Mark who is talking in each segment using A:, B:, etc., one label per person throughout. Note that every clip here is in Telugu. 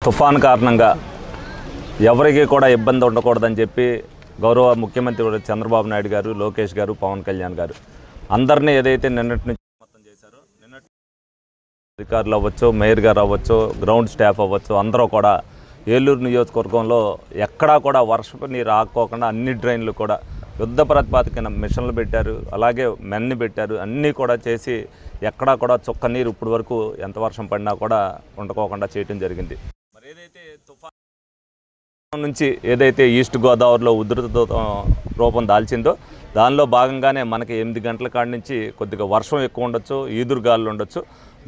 A: తుఫాన్ కారణంగా ఎవరికి కూడా ఇబ్బంది ఉండకూడదని చెప్పి గౌరవ ముఖ్యమంత్రి చంద్రబాబు నాయుడు గారు, లోకేష్ గారు, పవన్ కళ్యాణ్ గారు అందరినీ ఏదైతే నిన్నటి నుంచి మొత్తం చేశారో, నిన్నటి అధికారులు అవ్వచ్చు, మేయర్ గారు అవ్వచ్చు, గ్రౌండ్ స్టాఫ్ అవ్వచ్చు, అందరూ కూడా ఏలూరు నియోజకవర్గంలో ఎక్కడా కూడా వర్షపు నీరు ఆక్కోకుండా అన్ని డ్రైన్లు కూడా యుద్ధ ప్రాతిపదికన మిషన్లు పెట్టారు, అలాగే మెన్ని పెట్టారు, అన్నీ కూడా చేసి ఎక్కడా కూడా చుక్క నీరు ఇప్పటి వరకు ఎంత వర్షం పడినా కూడా ఉండకోకుండా చేయటం జరిగింది. మరి ఏదైతే తుఫాన్ నుంచి ఏదైతే ఈస్ట్ గోదావరిలో ఉధృత రూపం దాల్చిందో దానిలో భాగంగానే మనకి 8 గంటల కాడి నుంచి కొద్దిగా వర్షం ఎక్కువ ఉండొచ్చు, ఈదురుగాలు ఉండొచ్చు.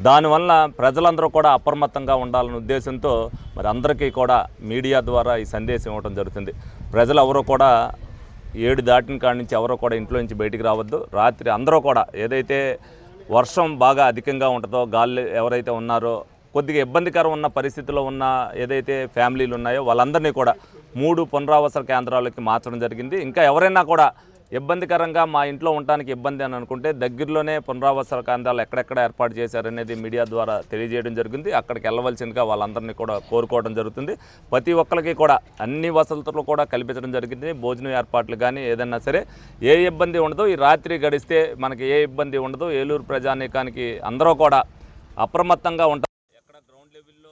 A: దానివల్ల ప్రజలందరూ కూడా అప్రమత్తంగా ఉండాలనే ఉద్దేశంతో మరి అందరికీ కూడా మీడియా ద్వారా ఈ సందేశం ఇవ్వడం జరుగుతుంది. ప్రజలు ఎవరో కూడా 7 దాటిన కాడి నుంచి ఎవరో కూడా ఇంట్లో నుంచి బయటికి రావద్దు. రాత్రి అందరూ కూడా ఏదైతే వర్షం బాగా అధికంగా ఉంటుందో, గాలి ఎవరైతే ఉన్నారో కొద్దిగా ఇబ్బందికరం ఉన్న పరిస్థితిలో ఉన్న ఏదైతే ఫ్యామిలీలు ఉన్నాయో వాళ్ళందరినీ కూడా 3 పునరావాస కేంద్రాలకి మార్చడం జరిగింది. ఇంకా ఎవరైనా కూడా ఇబ్బందికరంగా మా ఇంట్లో ఉండడానికి ఇబ్బంది అని అనుకుంటే దగ్గరలోనే పునరావాస కేంద్రాలు ఎక్కడెక్కడ ఏర్పాటు చేశారనేది మీడియా ద్వారా తెలియజేయడం జరిగింది. అక్కడికి వెళ్ళవలసిందిగా వాళ్ళందరినీ కూడా కోరుకోవడం జరుగుతుంది. ప్రతి ఒక్కరికి కూడా అన్ని వసతులు కూడా కల్పించడం జరిగింది. భోజనం ఏర్పాట్లు కానీ ఏదైనా సరే ఏ ఇబ్బంది ఉండదు. ఈ రాత్రి గడిస్తే మనకి ఏ ఇబ్బంది ఉండదు. ఏలూరు ప్రజానీకానికి అందరూ కూడా అప్రమత్తంగా ఉంటారు. ఎక్కడ గ్రౌండ్ లెవెల్లో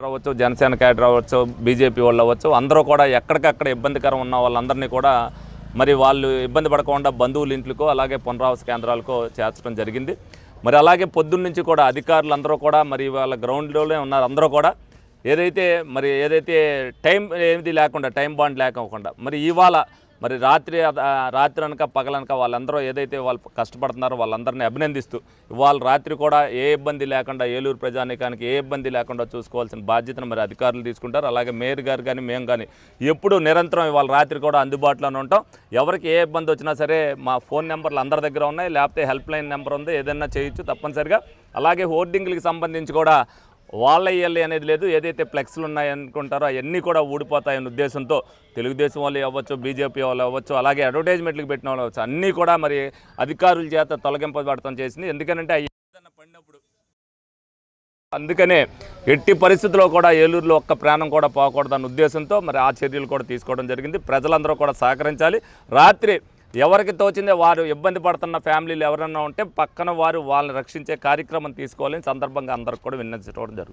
A: అవ్వచ్చు, జనసేన క్యాడర్ అవ్వచ్చు, బీజేపీ వాళ్ళు అవ్వచ్చు, అందరూ కూడా ఎక్కడికక్కడ ఇబ్బందికరం ఉన్న వాళ్ళందరినీ కూడా మరి వాళ్ళు ఇబ్బంది పడకుండా బంధువుల ఇంట్లకో అలాగే పునరావాస కేంద్రాలకో చేర్చడం జరిగింది. మరి అలాగే పొద్దున్న నుంచి కూడా అధికారులు అందరూ కూడా మరి వాళ్ళ గ్రౌండ్లోనే ఉన్నారు. అందరూ కూడా ఏదైతే టైం ఏది లేకుండా, టైం బాండ్ లేకుండా మరి ఇవాళ మరి రాత్రి అనక పగలనక వాళ్ళందరూ ఏదైతే వాళ్ళు కష్టపడుతున్నారో వాళ్ళందరినీ అభినందిస్తూ ఇవాళ రాత్రి కూడా ఏ ఇబ్బంది లేకుండా ఏలూరు ప్రజానీకానికి ఏ ఇబ్బంది లేకుండా చూసుకోవాల్సిన బాధ్యతను మరి అధికారులు తీసుకుంటారు. అలాగే మేయర్ గారు కానీ మేము కానీ ఎప్పుడు నిరంతరం ఇవాళ రాత్రి కూడా అందుబాటులోనే ఉంటాం. ఎవరికి ఏ ఇబ్బంది వచ్చినా సరే మా ఫోన్ నెంబర్లు అందరి దగ్గర ఉన్నాయి, లేకపోతే హెల్ప్ లైన్ నెంబర్ ఉంది, ఏదైనా చేయొచ్చు తప్పనిసరిగా. అలాగే హోర్డింగ్లకు సంబంధించి కూడా వాళ్ళ ఇయ్యాలి అనేది లేదు. ఏదైతే ఫ్లెక్స్లు ఉన్నాయనుకుంటారో అవన్నీ కూడా ఊడిపోతాయనే ఉద్దేశంతో తెలుగుదేశం వాళ్ళు అవ్వచ్చు, బీజేపీ వాళ్ళు అవ్వచ్చు, అలాగే అడ్వర్టైజ్మెంట్లకు పెట్టిన వాళ్ళు అవ్వచ్చు, అన్నీ కూడా మరి అధికారుల చేత తొలగింపబడటం చేసింది. ఎందుకంటే ఏదైనా పడినప్పుడు అందుకనే ఎట్టి పరిస్థితుల్లో కూడా ఏలూరులో ఒక్క ప్రాణం కూడా పోకూడదన్న ఉద్దేశంతో మరి ఆ చర్యలు కూడా తీసుకోవడం జరిగింది. ప్రజలందరూ కూడా సహకరించాలి. రాత్రి ఎవరికి తోచిందే వారు ఇబ్బంది పడుతున్న ఫ్యామిలీలు ఎవరైనా ఉంటే పక్కన వారు వాళ్ళని రక్షించే కార్యక్రమం తీసుకోవాలని సందర్భంగా అందరికి కూడా విన్నవించుకోవడం జరుగుతుంది.